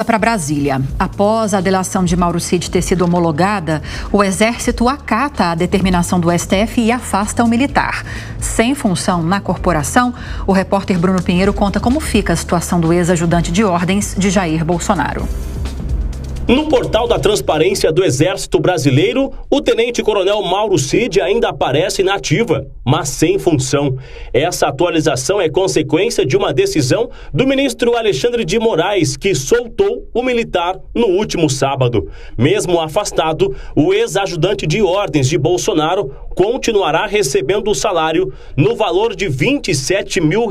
Para Brasília. Após a delação de Mauro Cid ter sido homologada, o Exército acata a determinação do STF e afasta o militar. Sem função na corporação, o repórter Bruno Pinheiro conta como fica a situação do ex-ajudante de ordens de Jair Bolsonaro. No portal da Transparência do Exército Brasileiro, o tenente-coronel Mauro Cid ainda aparece na ativa, mas sem função. Essa atualização é consequência de uma decisão do ministro Alexandre de Moraes, que soltou o militar no último sábado. Mesmo afastado, o ex-ajudante de ordens de Bolsonaro continuará recebendo o salário no valor de R$27 mil.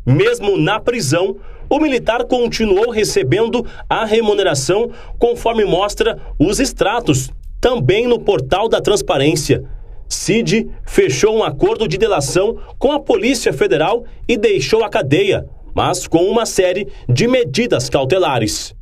Mesmo na prisão, o militar continuou recebendo a remuneração conforme mostra os extratos, também no portal da Transparência. Cid fechou um acordo de delação com a Polícia Federal e deixou a cadeia, mas com uma série de medidas cautelares.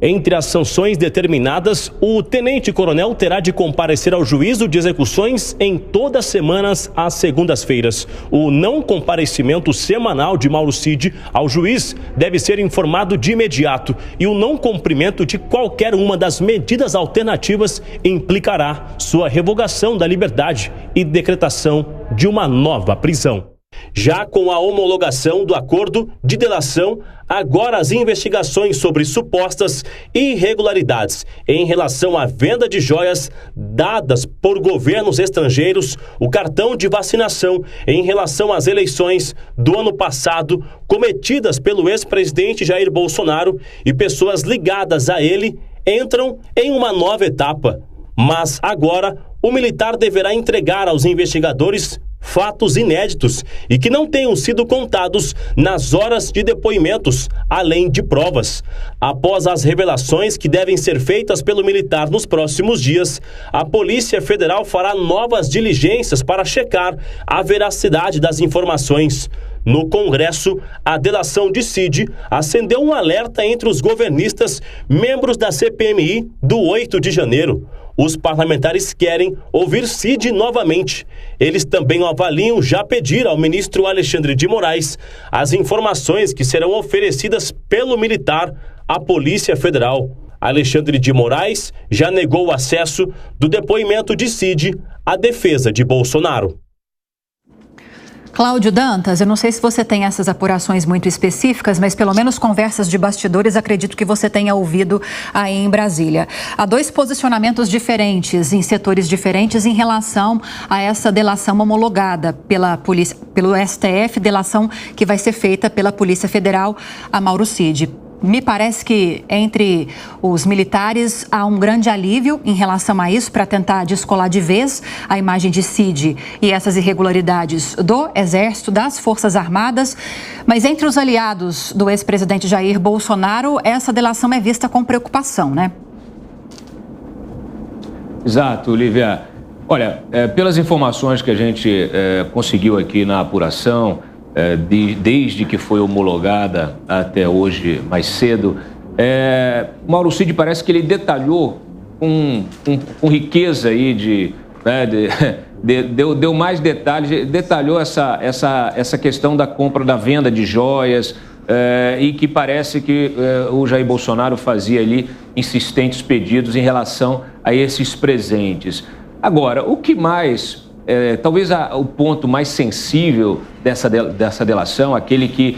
Entre as sanções determinadas, o tenente-coronel terá de comparecer ao juízo de execuções em todas as semanas às segundas-feiras. O não comparecimento semanal de Mauro Cid ao juiz deve ser informado de imediato e o não cumprimento de qualquer uma das medidas alternativas implicará sua revogação da liberdade e decretação de uma nova prisão. Já com a homologação do acordo de delação, agora as investigações sobre supostas irregularidades em relação à venda de joias dadas por governos estrangeiros, o cartão de vacinação em relação às eleições do ano passado cometidas pelo ex-presidente Jair Bolsonaro e pessoas ligadas a ele, entram em uma nova etapa. Mas agora o militar deverá entregar aos investigadores fatos inéditos e que não tenham sido contados nas horas de depoimentos, além de provas. Após as revelações que devem ser feitas pelo militar nos próximos dias, a Polícia Federal fará novas diligências para checar a veracidade das informações. No Congresso, a delação de Cid acendeu um alerta entre os governistas, membros da CPMI do 8 de janeiro. Os parlamentares querem ouvir Cid novamente. Eles também avaliam já pedir ao ministro Alexandre de Moraes as informações que serão oferecidas pelo militar à Polícia Federal. Alexandre de Moraes já negou o acesso do depoimento de Cid à defesa de Bolsonaro. Cláudio Dantas, eu não sei se você tem essas apurações muito específicas, mas pelo menos conversas de bastidores acredito que você tenha ouvido aí em Brasília. Há dois posicionamentos diferentes, em setores diferentes, em relação a essa delação homologada pela polícia, pelo STF, delação que vai ser feita pela Polícia Federal a Mauro Cid. Me parece que entre os militares há um grande alívio em relação a isso para tentar descolar de vez a imagem de Cid e essas irregularidades do Exército, das Forças Armadas. Mas entre os aliados do ex-presidente Jair Bolsonaro, essa delação é vista com preocupação, né? Exato, Lívia. Olha, pelas informações que a gente conseguiu aqui na apuração, desde que foi homologada até hoje, mais cedo, Mauro Cid parece que ele detalhou com riqueza aí deu mais detalhes, detalhou essa questão da compra, da venda de joias, e que parece que o Jair Bolsonaro fazia ali insistentes pedidos em relação a esses presentes. Agora, o que mais... talvez o ponto mais sensível dessa delação, aquele que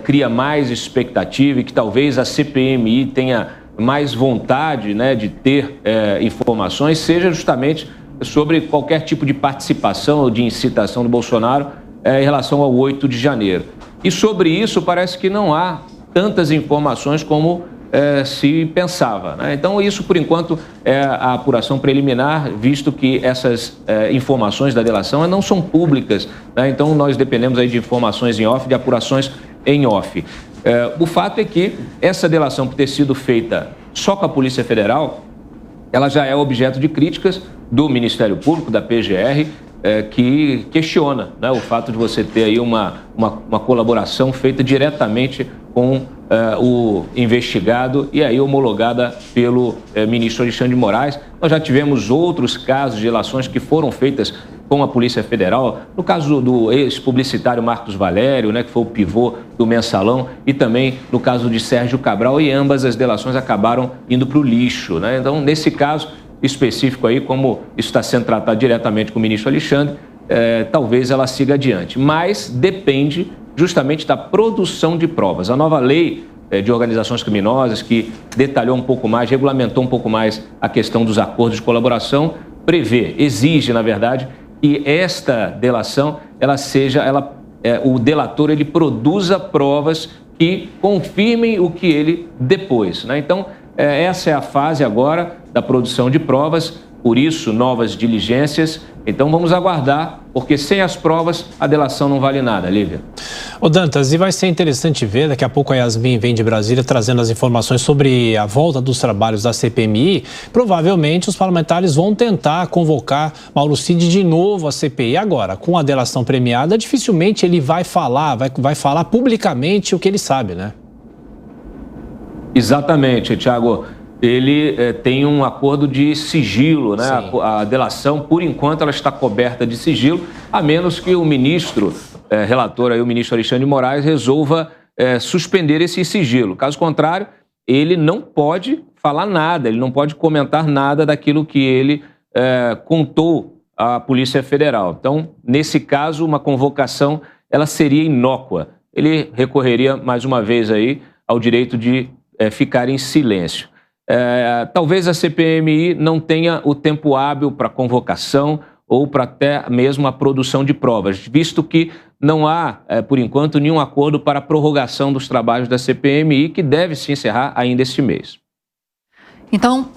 cria mais expectativa e que talvez a CPMI tenha mais vontade, né, de ter informações, seja justamente sobre qualquer tipo de participação ou de incitação do Bolsonaro em relação ao 8 de janeiro. E sobre isso parece que não há tantas informações como se pensava, né? Então isso por enquanto é a apuração preliminar, visto que essas informações da delação não são públicas, né? Então nós dependemos aí de informações em off, de apurações em off. O fato é que essa delação, por ter sido feita só com a Polícia Federal, ela já é objeto de críticas do Ministério Público, da PGR, que questiona, né, o fato de você ter aí uma colaboração feita diretamente com o investigado e aí homologada pelo ministro Alexandre de Moraes. Nós já tivemos outros casos de delações que foram feitas com a Polícia Federal, no caso do ex-publicitário Marcos Valério, né, que foi o pivô do Mensalão, e também no caso de Sérgio Cabral, e ambas as delações acabaram indo para o lixo, né? Então, nesse caso específico aí, como isso está sendo tratado diretamente com o ministro Alexandre, talvez ela siga adiante, mas depende justamente da produção de provas. A nova lei de organizações criminosas, que detalhou um pouco mais, regulamentou um pouco mais a questão dos acordos de colaboração, exige, na verdade, que esta delação, o delator, ele produza provas que confirmem o que ele depôs, né? Então, essa é a fase agora da produção de provas, por isso, novas diligências. Então, vamos aguardar, porque sem as provas, a delação não vale nada, Lívia. Ô Dantas, e vai ser interessante ver, daqui a pouco a Yasmin vem de Brasília trazendo as informações sobre a volta dos trabalhos da CPMI. Provavelmente os parlamentares vão tentar convocar Mauro Cid de novo à CPI. Agora, com a delação premiada, dificilmente ele vai falar publicamente o que ele sabe, né? Exatamente, Thiago. Ele tem um acordo de sigilo, né? A delação, por enquanto, ela está coberta de sigilo, a menos que o ministro, relator aí, o ministro Alexandre de Moraes, resolva suspender esse sigilo. Caso contrário, ele não pode falar nada, ele não pode comentar nada daquilo que ele contou à Polícia Federal. Então, nesse caso, uma convocação, ela seria inócua. Ele recorreria, mais uma vez, aí, ao direito de ficar em silêncio. Talvez a CPMI não tenha o tempo hábil para convocação ou para até mesmo a produção de provas, visto que não há, por enquanto, nenhum acordo para a prorrogação dos trabalhos da CPMI, que deve se encerrar ainda este mês. Então,